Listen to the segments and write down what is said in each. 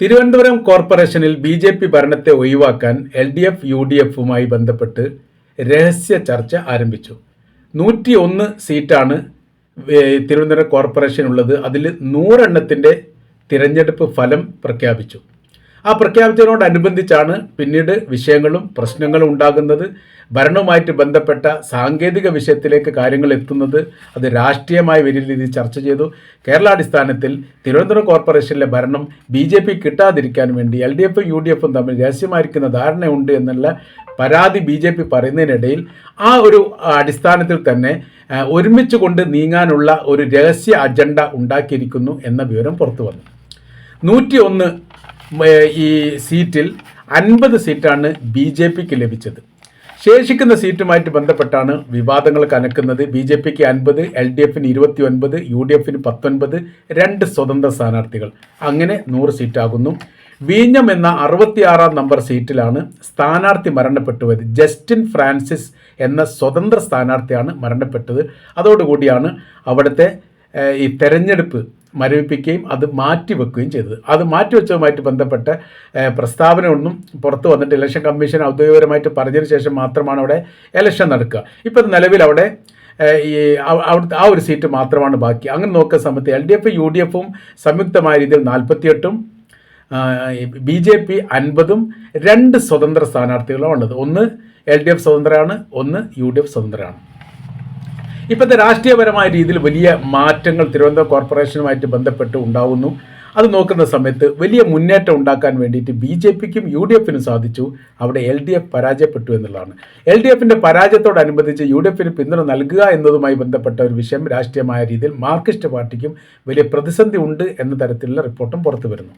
തിരുവനന്തപുരം കോർപ്പറേഷനിൽ ബി.ജെ.പി. ഭരണത്തെ ഒഴിവാക്കാൻ എൽ.ഡി.എഫ്.-യു.ഡി.എഫുമായി ബന്ധപ്പെട്ട് രഹസ്യ ചർച്ച ആരംഭിച്ചു. 101 സീറ്റാണ് തിരുവനന്തപുരം കോർപ്പറേഷനുള്ളത്. അതിൽ 100 എണ്ണത്തിൻ്റെ തിരഞ്ഞെടുപ്പ് ഫലം പ്രഖ്യാപിച്ചു. ആ പ്രഖ്യാപിച്ചതിനോടനുബന്ധിച്ചാണ് പിന്നീട് വിഷയങ്ങളും പ്രശ്നങ്ങളും ഉണ്ടാകുന്നത്. ഭരണവുമായിട്ട് ബന്ധപ്പെട്ട സാങ്കേതിക വിഷയത്തിലേക്ക് കാര്യങ്ങൾ എത്തുന്നത്. അത് രാഷ്ട്രീയമായി വലിയ രീതിയിൽ ചർച്ച ചെയ്തു. കേരളാടിസ്ഥാനത്തിൽ തിരുവനന്തപുരം കോർപ്പറേഷനിലെ ഭരണം ബി.ജെ.പി. കിട്ടാതിരിക്കാൻ വേണ്ടി എൽ.ഡി.എഫും യു.ഡി.എഫും തമ്മിൽ രഹസ്യമായിരിക്കുന്ന ധാരണയുണ്ട് എന്നുള്ള പരാതി ബി.ജെ.പി. പറയുന്നതിനിടയിൽ ആ ഒരു അടിസ്ഥാനത്തിൽ തന്നെ ഒരുമിച്ച് കൊണ്ട് നീങ്ങാനുള്ള ഒരു രഹസ്യ അജണ്ട ഉണ്ടാക്കിയിരിക്കുന്നു എന്ന വിവരം പുറത്തു വന്നു. 101 ഈ സീറ്റിൽ 50 സീറ്റാണ് ബി.ജെ.പിക്ക് ലഭിച്ചത്. ശേഷിക്കുന്ന സീറ്റുമായിട്ട് ബന്ധപ്പെട്ടാണ് വിവാദങ്ങൾ കനക്കുന്നത്. ബി.ജെ.പിക്ക് 50, എൽ.ഡി.എഫിന് 29, യു.ഡി.എഫിന് 19, 2 സ്വതന്ത്ര സ്ഥാനാർത്ഥികൾ, അങ്ങനെ 100 സീറ്റാകുന്നു. വീഞ്ഞം എന്ന 66-ാം നമ്പർ സീറ്റിലാണ് സ്ഥാനാർത്ഥി മരണപ്പെട്ടുപോയത്. ജസ്റ്റിൻ ഫ്രാൻസിസ് എന്ന സ്വതന്ത്ര സ്ഥാനാർത്ഥിയാണ് മരണപ്പെട്ടത്. അതോടുകൂടിയാണ് അവിടുത്തെ ഈ തെരഞ്ഞെടുപ്പ് മരവിപ്പിക്കുകയും അത് മാറ്റിവെക്കുകയും ചെയ്തത്. അത് മാറ്റിവെച്ചതുമായിട്ട് ബന്ധപ്പെട്ട പ്രസ്താവന ഒന്നും പുറത്തു വന്നിട്ട് ഇലക്ഷൻ കമ്മീഷൻ ഔദ്യോഗികപരമായിട്ട് പറഞ്ഞതിന് ശേഷം മാത്രമാണ് അവിടെ ഇലക്ഷൻ നടക്കുക. ഇപ്പോൾ നിലവിൽ അവിടെ ഈ ആ ഒരു സീറ്റ് മാത്രമാണ് ബാക്കി. അങ്ങനെ നോക്കുന്ന സമയത്ത് എൽ.ഡി.എഫ് യു.ഡി.എഫും സംയുക്തമായ രീതിയിൽ 48-ഉം ബി.ജെ.പി. 50-ഉം 2 സ്വതന്ത്ര സ്ഥാനാർത്ഥികളാണ് ഉള്ളത്. ഒന്ന് എൽ.ഡി.എഫ് സ്വതന്ത്രമാണ്, ഒന്ന് യു.ഡി.എഫ് സ്വതന്ത്രമാണ്. ഇപ്പോഴത്തെ രാഷ്ട്രീയപരമായ രീതിയിൽ വലിയ മാറ്റങ്ങൾ തിരുവനന്തപുരം കോർപ്പറേഷനുമായിട്ട് ബന്ധപ്പെട്ട് ഉണ്ടാകുന്നു. അത് നോക്കുന്ന സമയത്ത് വലിയ മുന്നേറ്റം ഉണ്ടാക്കാൻ വേണ്ടിയിട്ട് ബി.ജെ.പിക്കും യു.ഡി.എഫിനും സാധിച്ചു. അവിടെ എൽ.ഡി.എഫ് പരാജയപ്പെട്ടു എന്നുള്ളതാണ്. എൽ.ഡി.എഫിൻ്റെ പരാജയത്തോടനുബന്ധിച്ച് യു.ഡി.എഫിന് പിന്തുണ നൽകുക എന്നതുമായി ബന്ധപ്പെട്ട ഒരു വിഷയം രാഷ്ട്രീയമായ രീതിയിൽ മാർക്സിസ്റ്റ് പാർട്ടിക്കും വലിയ പ്രതിസന്ധി ഉണ്ട് എന്ന തരത്തിലുള്ള റിപ്പോർട്ടും പുറത്തു വരുന്നു.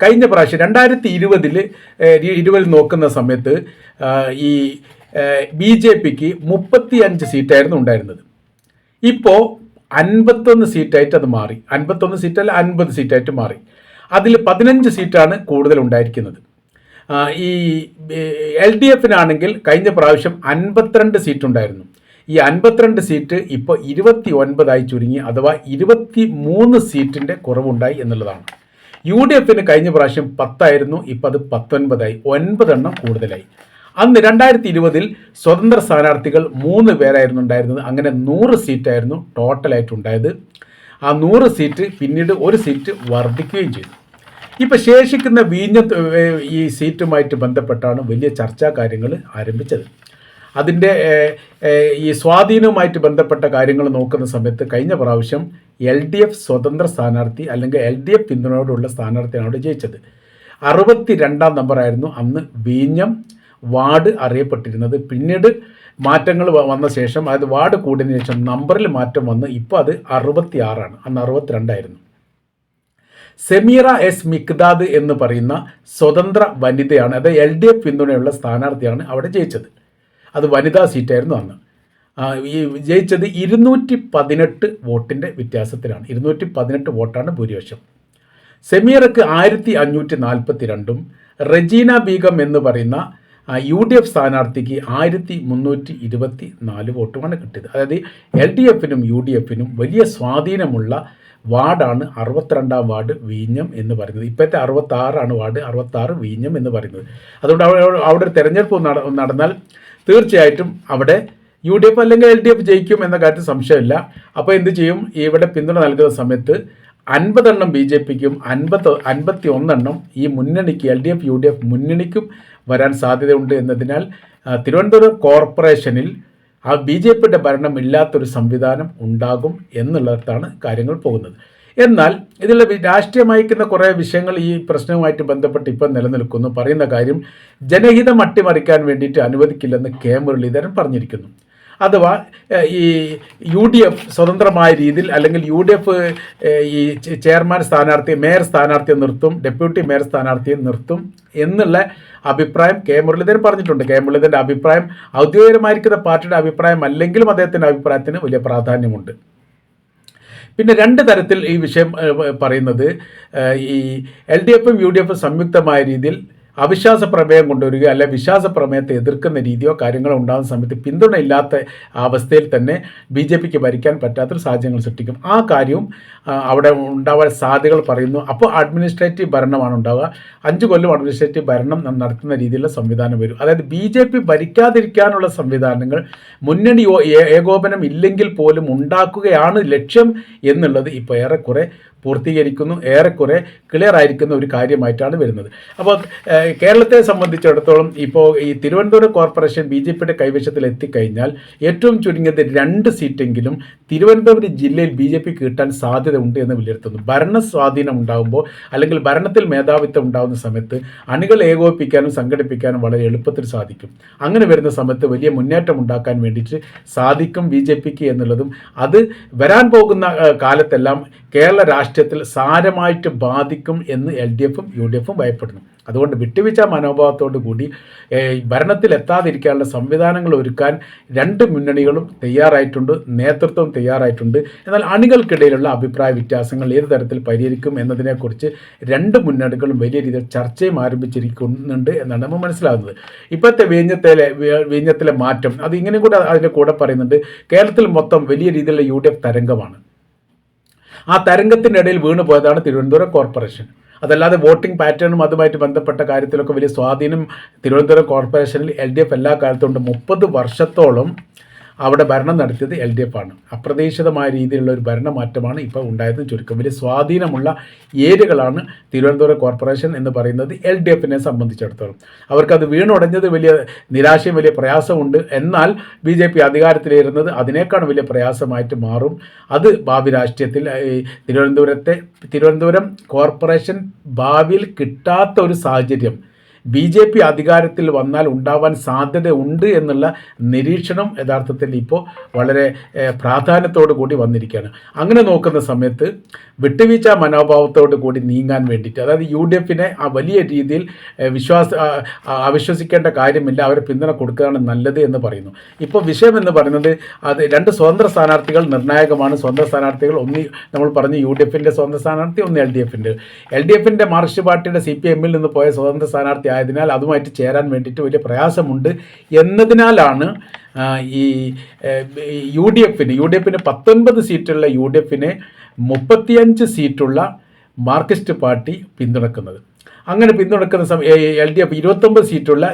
കഴിഞ്ഞ പ്രാവശ്യം 2020 നോക്കുന്ന സമയത്ത് ഈ ബി.ജെ.പിക്ക് 35 സീറ്റായിരുന്നു ഉണ്ടായിരുന്നത്. ഇപ്പോൾ 51 സീറ്റായിട്ട് അത് മാറി. 51 സീറ്റല്ല, 50 സീറ്റായിട്ട് മാറി. അതിൽ 15 സീറ്റാണ് കൂടുതൽ ഉണ്ടായിരിക്കുന്നത്. ഈ എൽ.ഡി.എഫിനാണെങ്കിൽ കഴിഞ്ഞ പ്രാവശ്യം 52 സീറ്റുണ്ടായിരുന്നു. ഈ 52 സീറ്റ് ഇപ്പോൾ 29 ചുരുങ്ങി, അഥവാ 23 സീറ്റിൻ്റെ കുറവുണ്ടായി എന്നുള്ളതാണ്. യു.ഡി.എഫിന് കഴിഞ്ഞ പ്രാവശ്യം 10 ആയിരുന്നു, ഇപ്പോൾ അത് 19 9 എണ്ണം കൂടുതലായി. അന്ന് 2020 സ്വതന്ത്ര സ്ഥാനാർത്ഥികൾ 3 പേരായിരുന്നു ഉണ്ടായിരുന്നത്. അങ്ങനെ 100 സീറ്റായിരുന്നു ടോട്ടലായിട്ടുണ്ടായത്. ആ 100 സീറ്റ് പിന്നീട് 1 സീറ്റ് വർദ്ധിക്കുകയും ചെയ്തു. ഇപ്പോൾ ശേഷിക്കുന്ന ഈ സീറ്റുമായിട്ട് ബന്ധപ്പെട്ടാണ് വലിയ ചർച്ചാ കാര്യങ്ങൾ ആരംഭിച്ചത്. അതിൻ്റെ ഈ സ്വാധീനവുമായിട്ട് ബന്ധപ്പെട്ട കാര്യങ്ങൾ നോക്കുന്ന സമയത്ത് കഴിഞ്ഞ പ്രാവശ്യം എൽ.ഡി.എഫ് സ്വതന്ത്ര സ്ഥാനാർത്ഥി അല്ലെങ്കിൽ എൽ.ഡി.എഫ് പിന്തുണയോടുള്ള സ്ഥാനാർത്ഥിയാണ് അവിടെ ജയിച്ചത്. 62-ാം നമ്പറായിരുന്നു അന്ന് വീഞ്ഞം വാർഡ് അറിയപ്പെട്ടിരുന്നത്. പിന്നീട് മാറ്റങ്ങൾ വന്ന ശേഷം, അതായത് വാർഡ് കൂടിയതിനു ശേഷം നമ്പറിൽ മാറ്റം വന്ന് ഇപ്പോൾ അത് 66 അന്ന് 62 ആയിരുന്നു. സെമീറ എസ് മിക്ദാദ് എന്ന് പറയുന്ന സ്വതന്ത്ര വനിതയാണ്, അതായത് എൽ.ഡി.എഫ് പിന്തുണയുള്ള സ്ഥാനാർത്ഥിയാണ് അവിടെ ജയിച്ചത്. അത് വനിതാ സീറ്റായിരുന്നു അന്ന്. ഈ ജയിച്ചത് 218 വോട്ടിൻ്റെ വ്യത്യാസത്തിലാണ്. 218 വോട്ടാണ് ഭൂരിപക്ഷം. സെമീറക്ക് 1542-ഉം റെജീന ബീഗം എന്ന് പറയുന്ന യു.ഡി.എഫ് സ്ഥാനാർത്ഥിക്ക് 1324 വോട്ടുമാണ് കിട്ടിയത്. അതായത് എൽ.ഡി.എഫിനും യു.ഡി.എഫിനും വലിയ സ്വാധീനമുള്ള വാർഡാണ് 62-ാം വാർഡ് വീഞ്ഞം എന്ന് പറയുന്നത്. ഇപ്പോഴത്തെ 66 വാർഡ്, 66 വീഞ്ഞം എന്ന് പറയുന്നത്. അതുകൊണ്ട് അവിടെ ഒരു തെരഞ്ഞെടുപ്പ് നടന്നാൽ തീർച്ചയായിട്ടും അവിടെ യു.ഡി.എഫ് അല്ലെങ്കിൽ എൽ.ഡി.എഫ് ജയിക്കും എന്ന കാര്യത്തിൽ സംശയമില്ല. അപ്പോൾ എന്ത് ചെയ്യും? ഇവിടെ പിന്തുണ നൽകുന്ന സമയത്ത് 50 എണ്ണം ബി.ജെ.പിക്കും 51 എണ്ണം ഈ മുന്നണിക്ക്, എൽ.ഡി.എഫ് യു.ഡി.എഫ് മുന്നണിക്കും വരാൻ സാധ്യതയുണ്ട് എന്നതിനാൽ തിരുവനന്തപുരം കോർപ്പറേഷനിൽ ആ ബി.ജെ.പിയുടെ ഭരണം ഇല്ലാത്തൊരു സംവിധാനം ഉണ്ടാകും എന്നുള്ളിടത്താണ് കാര്യങ്ങൾ പോകുന്നത്. എന്നാൽ ഇതിൽ രാഷ്ട്രീയമായിരിക്കുന്ന കുറേ വിഷയങ്ങൾ ഈ പ്രശ്നവുമായിട്ട് ബന്ധപ്പെട്ട് ഇപ്പം നിലനിൽക്കുന്നു. പറയുന്ന കാര്യം ജനഹിതം അട്ടിമറിക്കാൻ വേണ്ടിയിട്ട് അനുവദിക്കില്ലെന്ന് കെ മുരളീധരൻ പറഞ്ഞിരിക്കുന്നു. അഥവാ ഈ യു.ഡി.എഫ് സ്വതന്ത്രമായ രീതിയിൽ അല്ലെങ്കിൽ യു.ഡി.എഫ് ഈ ചെയർമാൻ സ്ഥാനാർത്ഥി, മേയർ സ്ഥാനാർത്ഥിയെ നിർത്തും, ഡെപ്യൂട്ടി മേയർ സ്ഥാനാർത്ഥിയെ നിർത്തും എന്നുള്ള അഭിപ്രായം കെ മുരളീധരൻ പറഞ്ഞിട്ടുണ്ട്. കെ മുരളീധരൻ്റെ അഭിപ്രായം ഔദ്യോഗികമായിരിക്കുന്ന പാർട്ടിയുടെ അഭിപ്രായം അല്ലെങ്കിലും അദ്ദേഹത്തിൻ്റെ അഭിപ്രായത്തിന് വലിയ പ്രാധാന്യമുണ്ട്. പിന്നെ 2 തരത്തിൽ ഈ വിഷയം പറയുന്നത്, ഈ എൽ.ഡി.എഫും യു.ഡി.എഫും സംയുക്തമായ രീതിയിൽ അവിശ്വാസ പ്രമേയം കൊണ്ടുവരികയോ അല്ലെ വിശ്വാസ പ്രമേയത്തെ എതിർക്കുന്ന രീതിയോ കാര്യങ്ങളോ ഉണ്ടാകുന്ന സമയത്ത് പിന്തുണയില്ലാത്ത അവസ്ഥയിൽ തന്നെ BJPക്ക് ഭരിക്കാൻ പറ്റാത്തൊരു സാഹചര്യങ്ങൾ സൃഷ്ടിക്കും. ആ കാര്യവും അവിടെ ഉണ്ടാവാൻ സാധ്യതകൾ പറയുന്നു. അപ്പോൾ അഡ്മിനിസ്ട്രേറ്റീവ് ഭരണമാണ് ഉണ്ടാവുക. 5 കൊല്ലം അഡ്മിനിസ്ട്രേറ്റീവ് ഭരണം നടത്തുന്ന രീതിയിലുള്ള സംവിധാനം വരും. അതായത് BJP ഭരിക്കാതിരിക്കാനുള്ള സംവിധാനങ്ങൾ മുന്നണി ഏകോപനം ഇല്ലെങ്കിൽ പോലും ഉണ്ടാക്കുകയാണ് ലക്ഷ്യം എന്നുള്ളത് ഇപ്പോൾ ഏറെക്കുറെ പൂർത്തീകരിക്കുന്നു, ഏറെക്കുറെ ക്ലിയർ ആയിരിക്കുന്ന ഒരു കാര്യമായിട്ടാണ് വരുന്നത്. അപ്പോൾ കേരളത്തെ സംബന്ധിച്ചിടത്തോളം ഇപ്പോൾ ഈ തിരുവനന്തപുരം കോർപ്പറേഷൻ BJPയുടെ കൈവശത്തിൽ എത്തിക്കഴിഞ്ഞാൽ ഏറ്റവും ചുരുങ്ങിയത് 2 സീറ്റെങ്കിലും തിരുവനന്തപുരം ജില്ലയിൽ BJP കിട്ടാൻ സാധ്യത ഉണ്ട് എന്ന് വിലയിരുത്തുന്നു. ഭരണ സ്വാധീനം ഉണ്ടാകുമ്പോൾ അല്ലെങ്കിൽ ഭരണത്തിൽ മേധാവിത്വം ഉണ്ടാകുന്ന സമയത്ത് അണികൾ ഏകോപിപ്പിക്കാനും സംഘടിപ്പിക്കാനും വളരെ എളുപ്പത്തിൽ സാധിക്കും. അങ്ങനെ വരുന്ന സമയത്ത് വലിയ മുന്നേറ്റം ഉണ്ടാക്കാൻ വേണ്ടിയിട്ട് സാധിക്കും BJPക്ക് എന്നുള്ളതും അത് വരാൻ പോകുന്ന കാലത്തെല്ലാം കേരള രാഷ്ട്രീയത്തിൽ സാരമായിട്ട് ബാധിക്കും എന്ന് LDFും UDFും ഭയപ്പെടുന്നു. അതുകൊണ്ട് വിട്ടുവീഴ്ച മനോഭാവത്തോടു കൂടി ഭരണത്തിൽ എത്താതിരിക്കാനുള്ള സംവിധാനങ്ങൾ ഒരുക്കാൻ 2 മുന്നണികളും തയ്യാറായിട്ടുണ്ട്, നേതൃത്വം തയ്യാറായിട്ടുണ്ട്. എന്നാൽ അണികൾക്കിടയിലുള്ള അഭിപ്രായ വ്യത്യാസങ്ങൾ ഏത് തരത്തിൽ പരിഹരിക്കും എന്നതിനെക്കുറിച്ച് 2 മുന്നണികളും വലിയ രീതിയിൽ ചർച്ചയും ആരംഭിച്ചിരിക്കുന്നുണ്ട് എന്നാണ് നമ്മൾ മനസ്സിലാകുന്നത്. ഇപ്പോഴത്തെ വിഴിഞ്ഞത്തിലെ മാറ്റം അത് ഇങ്ങനെ കൂടെ അതിൻ്റെ കൂടെ പറയുന്നുണ്ട്. കേരളത്തിൽ മൊത്തം വലിയ രീതിയിലുള്ള UDF തരംഗമാണ്. ആ തരംഗത്തിൻ്റെ ഇടയിൽ വീണു പോയതാണ് തിരുവനന്തപുരം കോർപ്പറേഷൻ. അതല്ലാതെ വോട്ടിംഗ് പാറ്റേണും അതുമായിട്ട് ബന്ധപ്പെട്ട കാര്യത്തിലൊക്കെ വലിയ സ്വാധീനം തിരുവനന്തപുരം കോർപ്പറേഷനിൽ LDF എല്ലാ കാലത്തും 30 വർഷത്തോളം അവിടെ ഭരണം നടത്തിയത് LDF ആണ്. അപ്രതീക്ഷിതമായ രീതിയിലുള്ള ഒരു ഭരണമാറ്റമാണ് ഇപ്പോൾ ഉണ്ടായതെന്ന് ചുരുക്കം. വലിയ സ്വാധീനമുള്ള ഏരിയകളാണ് തിരുവനന്തപുരം കോർപ്പറേഷൻ എന്ന് പറയുന്നത് LDFനെ സംബന്ധിച്ചിടത്തോളം. അവർക്കത് വീണുടഞ്ഞത് വലിയ നിരാശയും വലിയ പ്രയാസമുണ്ട്. എന്നാൽ BJP അധികാരത്തിലിരുന്നത് അതിനേക്കാൾ വലിയ പ്രയാസമായിട്ട് മാറും. അത് ഭാവി രാഷ്ട്രീയത്തിൽ തിരുവനന്തപുരം കോർപ്പറേഷൻ ഭാവിയിൽ കിട്ടാത്ത ഒരു സാഹചര്യം BJP അധികാരത്തിൽ വന്നാൽ ഉണ്ടാവാൻ സാധ്യത ഉണ്ട് എന്നുള്ള നിരീക്ഷണം യഥാർത്ഥത്തിൽ ഇപ്പോൾ വളരെ പ്രാധാന്യത്തോടു കൂടി വന്നിരിക്കുകയാണ്. അങ്ങനെ നോക്കുന്ന സമയത്ത് വിട്ടുവീഴ്ച മനോഭാവത്തോടു കൂടി നീങ്ങാൻ വേണ്ടിയിട്ട്, അതായത് UDFനെ ആ വലിയ രീതിയിൽ അവിശ്വസിക്കേണ്ട കാര്യമില്ല, അവരെ പിന്തുണ കൊടുക്കുകയാണ് നല്ലത് എന്ന് പറയുന്നു. ഇപ്പോൾ വിഷയം എന്ന് പറയുന്നത് അത് 2 സ്വതന്ത്ര സ്ഥാനാർത്ഥികൾ നിർണായകമാണ്. സ്വതന്ത്ര സ്ഥാനാർത്ഥികൾ ഒന്ന് നമ്മൾ പറഞ്ഞു UDFൻ്റെ സ്വതന്ത്ര സ്ഥാനാർത്ഥി, ഒന്ന് LDFൻ്റെ മാർക്സിസ്റ്റ് പാർട്ടിയുടെ CPMൽ നിന്ന് പോയ സ്വതന്ത്ര സ്ഥാനാർത്ഥി ആയതിനാൽ അതുമായിട്ട് ചേരാൻ വേണ്ടിയിട്ട് വലിയ പ്രയാസമുണ്ട് എന്നതിനാലാണ് ഈ UDFന് 19 സീറ്റുള്ള UDFനെ 35 സീറ്റുള്ള മാർക്സിസ്റ്റ് പാർട്ടി പിന്തുണക്കുന്നത്. അങ്ങനെ പിന്തുണക്കുന്ന LDF 29 സീറ്റുള്ള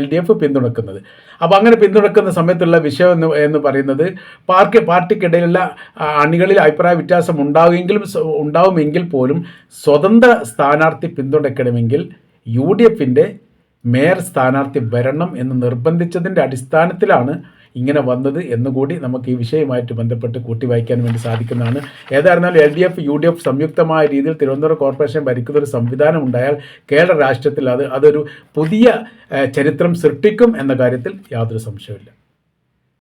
LDF പിന്തുണക്കുന്നത്. അപ്പോൾ അങ്ങനെ പിന്തുണക്കുന്ന സമയത്തുള്ള വിഷയം എന്ന് പറയുന്നത് പാർട്ടിക്കിടയിലുള്ള അണികളിൽ അഭിപ്രായ വ്യത്യാസം ഉണ്ടാവുമെങ്കിൽ പോലും സ്വതന്ത്ര സ്ഥാനാർത്ഥി പിന്തുണയ്ക്കണമെങ്കിൽ UDFൻ്റെ മേയർ സ്ഥാനാർത്ഥി വരണം എന്ന് നിർബന്ധിച്ചതിൻ്റെ അടിസ്ഥാനത്തിലാണ് ഇങ്ങനെ വന്നത് എന്നുകൂടി നമുക്ക് ഈ വിഷയവുമായിട്ട് ബന്ധപ്പെട്ട് കൂട്ടി വായിക്കാൻ വേണ്ടി സാധിക്കുന്നതാണ്. ഏതായിരുന്നാലും LDF UDF സംയുക്തമായ രീതിയിൽ തിരുവനന്തപുരം കോർപ്പറേഷൻ ഭരിക്കുന്ന ഒരു സംവിധാനം ഉണ്ടായാൽ കേരള രാഷ്ട്രീയത്തിൽ അതൊരു പുതിയ ചരിത്രം സൃഷ്ടിക്കും എന്ന കാര്യത്തിൽ യാതൊരു സംശയമില്ല.